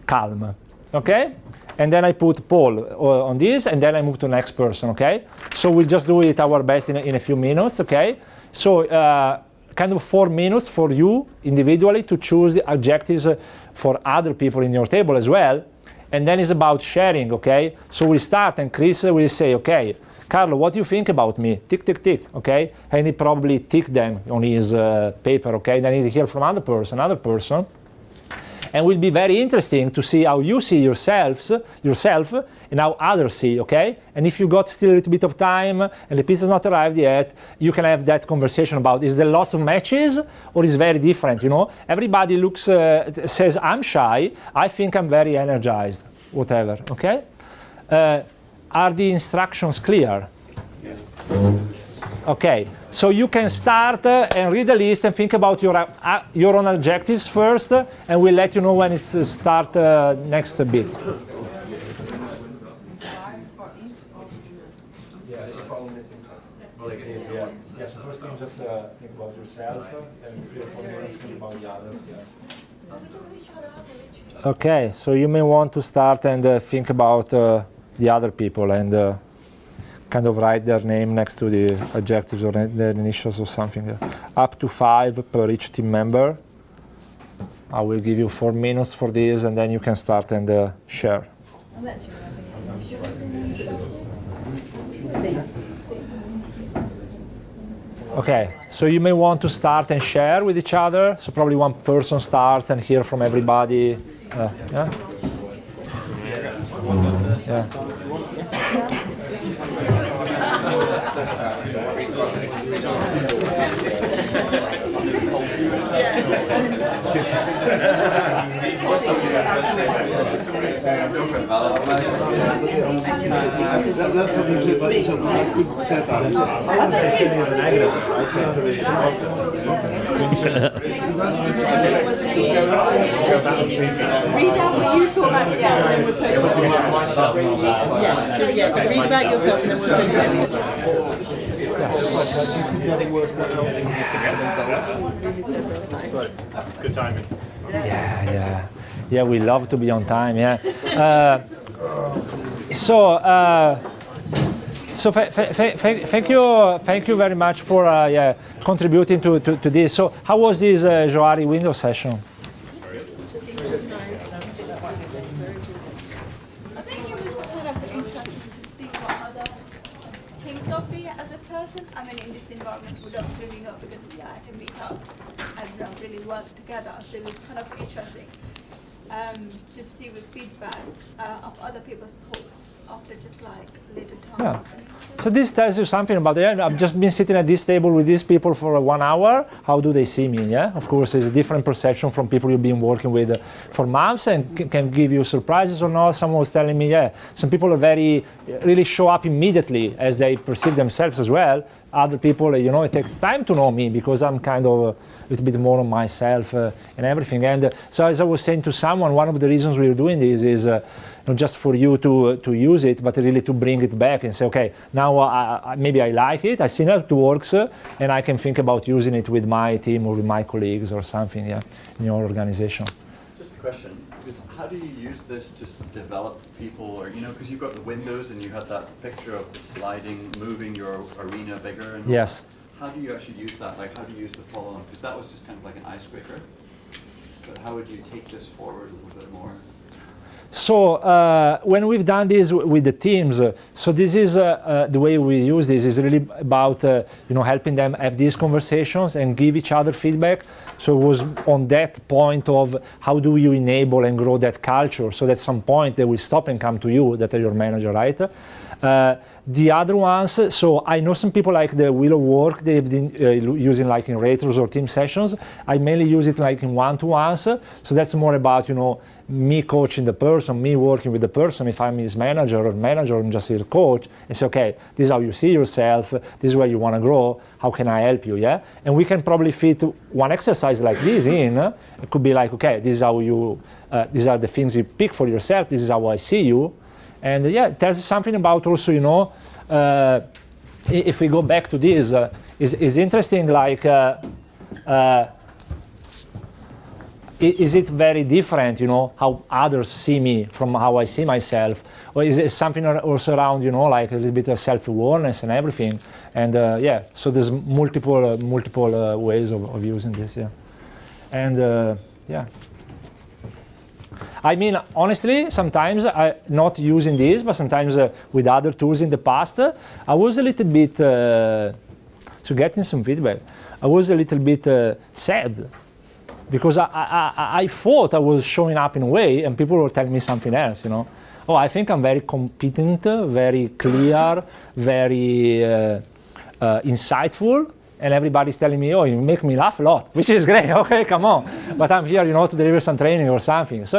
calm, okay? And then I put Paul on this, and then I move to the next person, okay? So we'll just do it our best in a few minutes, okay? So kind of 4 minutes for you individually to choose the adjectives for other people in your table as well, and then it's about sharing, okay? So we'll start, and Chris will say, okay, Carlo, what do you think about me? Tick, tick, tick, okay? And he probably ticked them on his paper, okay? Then he'll hear from another person, and it will be very interesting to see how you see yourself, and how others see, okay? And if you got still a little bit of time and the pizza's not arrived yet, you can have that conversation about, is there lots of matches or is very different, you know? Everybody looks, says, I'm shy, I think I'm very energized, whatever, okay? Are the instructions clear? Yes. Okay, so you can start and read the list and think about your own adjectives first, and we'll let you know when it's start next bit. Yes, first thing, just think about yourself, and 3 or 4 minutes think about the others. Yeah. Okay, so you may want to start and think about the other people and kind of write their name next to the adjectives or their initials or something. Up to 5 per each team member. I will give you 4 minutes for this, and then you can start and share. Okay, so you may want to start and share with each other. So probably one person starts and hear from everybody. Yeah? Yeah. That's something too, but I couldn't say that. I wouldn't say silly as a negative, I'd say silly as a positive. Read out what you thought about yourself and then we'll take it. Yeah, so read about yourself and then we'll take it. It's good timing. Yeah, we love to be on time, yeah. Thank you very much for contributing to this. So how was this Johari Windows session? I think it was kind of interesting to see what other think of me as a person. I mean, in this environment, we don't really know because we are at a meetup and we don't really work together. So it was kind of interesting to see with feedback of other people's thoughts after just like little talks. Yeah. So this tells you something about it. I've just been sitting at this table with these people for 1 hour. How do they see me? Yeah. Of course, there's a different perception from people you've been working with for months and can give you surprises or not. Someone was telling me, some people are really show up immediately as they perceive themselves as well. Other people, it takes time to know me because I'm kind of a little bit more on myself and everything. And so as I was saying to someone, one of the reasons we're doing this is not just for you to use it, but really to bring it back and say, okay, now maybe I like it, I see how it works, and I can think about using it with my team or with my colleagues or something in your organization. Just a question. How do you use this to develop people, or because you've got the windows and you had that picture of the sliding, moving your arena bigger. And yes. How do you actually use that? Like, how do you use the follow-on? Because that was just kind of like an icebreaker. But how would you take this forward a little bit more? So when we've done this with the teams, so this is the way we use this is really about helping them have these conversations and give each other feedback. So it was on that point of how do you enable and grow that culture so that at some point they will stop and come to you, that are your manager, right? The other ones, so I know some people like the Wheel of Work, they've been using like in retros or team sessions. I mainly use it like in one-to-ones. So that's more about, me coaching the person, me working with the person. If I'm his manager, I'm just his coach. And say, okay, this is how you see yourself. This is where you want to grow. How can I help you? Yeah. And we can probably fit one exercise like this in. It could be like, okay, this is how you. These are the things you pick for yourself. This is how I see you. And there's something about also, if we go back to this, is interesting. Like. Is it very different, how others see me from how I see myself? Or is it something also around, like a little bit of self-awareness and everything? And so there's multiple ways of using this, And I mean, honestly, sometimes I'm not using this, but sometimes with other tools in the past, I was a little bit, so getting some feedback, I was a little bit sad. Because I thought I was showing up in a way, and people were telling me something else, Oh, I think I'm very competent, very clear, very insightful, and everybody's telling me, oh, you make me laugh a lot, which is great. Okay, come on. But I'm here, to deliver some training or something. So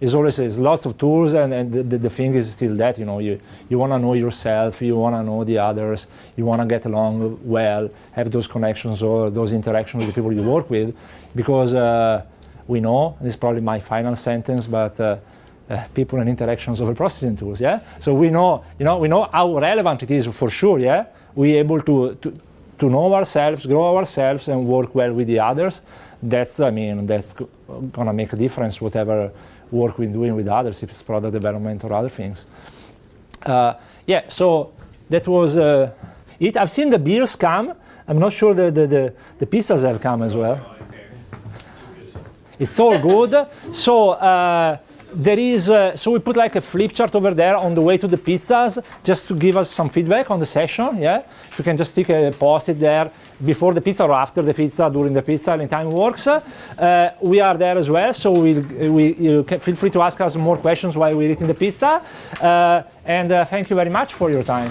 it's always lots of tools, and the thing is still that, you want to know yourself, you want to know the others, you want to get along well, have those connections or those interactions with the people you work with, because we know, this is probably my final sentence, but people and interactions over processing tools, So we know how relevant it is for sure, We're able to know ourselves, grow ourselves, and work well with the others. That's gonna make a difference, whatever work we're doing with others, if it's product development or other things. So that was it. I've seen the beers come. I'm not sure the pizzas have come as well. It's all good. So there is, so we put like a flip chart over there on the way to the pizzas, just to give us some feedback on the session. If you can just stick a post-it there before the pizza or after the pizza, during the pizza, anytime works. We are there as well, so you can feel free to ask us more questions while we're eating the pizza. And thank you very much for your time.